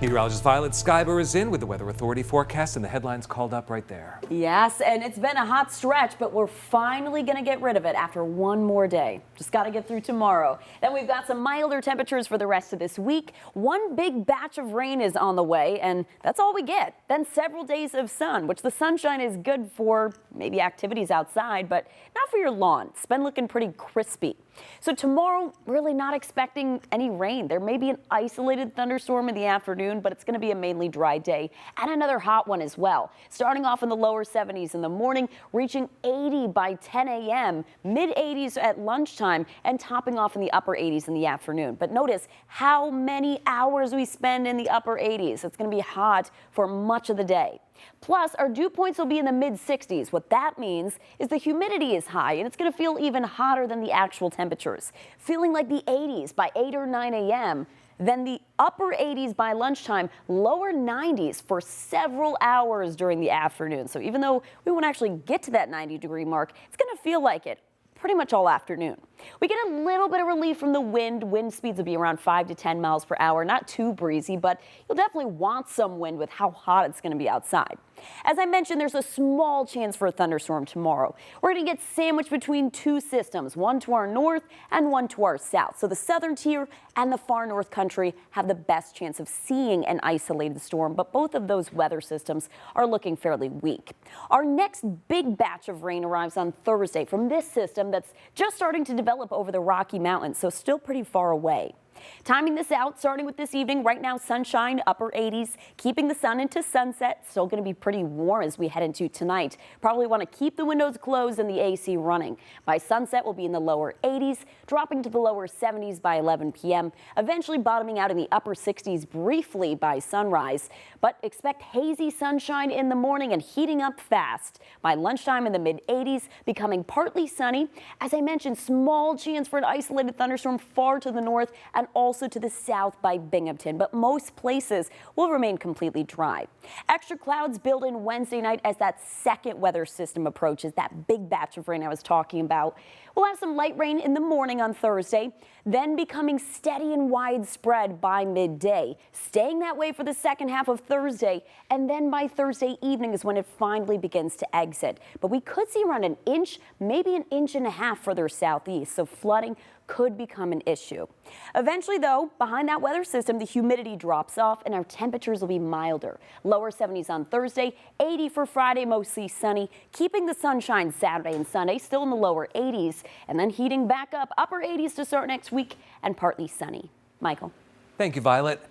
Meteorologist Violet Skyber is in with the Weather Authority forecast and the headlines called up right there. Yes, and it's been a hot stretch, but we're finally going to get rid of it after one more day. Just got to get through tomorrow. Then we've got some milder temperatures for the rest of this week. One big batch of rain is on the way, and that's all we get. Then several days of sun, which the sunshine is good for maybe activities outside, but not for your lawn. It's been looking pretty crispy. So tomorrow, really not expecting any rain. There may be an isolated thunderstorm in the afternoon, but it's going to be a mainly dry day and another hot one as well. Starting off in the lower 70s in the morning, reaching 80 by 10 a.m., mid 80s at lunchtime, and topping off in the upper 80s in the afternoon. But notice how many hours we spend in the upper 80s. It's going to be hot for much of the day. Plus, our dew points will be in the mid 60s. What that means is the humidity is high, and it's going to feel even hotter than the actual temperatures. Feeling like the 80s by 8 or 9 a.m., then the upper 80s by lunchtime, lower 90s for several hours during the afternoon. So even though we won't actually get to that 90-degree mark, it's going to feel like it pretty much all afternoon. We get a little bit of relief from the wind. Wind speeds will be around 5 to 10 miles per hour. Not too breezy, but you'll definitely want some wind with how hot it's going to be outside. As I mentioned, there's a small chance for a thunderstorm tomorrow. We're going to get sandwiched between two systems, one to our north and one to our south. So the southern tier and the far north country have the best chance of seeing an isolated storm, but both of those weather systems are looking fairly weak. Our next big batch of rain arrives on Thursday from this system that's just starting to develop over the Rocky Mountains, so still pretty far away. Timing this out, starting with this evening, right now sunshine, upper 80s, keeping the sun into sunset. Still going to be pretty warm as we head into tonight. Probably want to keep the windows closed and the AC running. By sunset, we'll be in the lower 80s, dropping to the lower 70s by 11 p.m., eventually bottoming out in the upper 60s briefly by sunrise. But expect hazy sunshine in the morning and heating up fast. By lunchtime in the mid 80s, becoming partly sunny. As I mentioned, small chance for an isolated thunderstorm far to the north and also to the south by Binghamton, but most places will remain completely dry. Extra clouds build in Wednesday night as that second weather system approaches, that big batch of rain I was talking about. We'll have some light rain in the morning on Thursday, then becoming steady and widespread by midday, staying that way for the second half of Thursday, and then by Thursday evening is when it finally begins to exit. But we could see around an inch, maybe an inch and a half further southeast, so flooding could become an issue. Eventually, though, behind that weather system, the humidity drops off and our temperatures will be milder. Lower 70s on Thursday, 80 for Friday, mostly sunny, keeping the sunshine Saturday and Sunday, still in the lower 80s, and then heating back up, upper 80s to start next week and partly sunny. Michael. Thank you, Violet.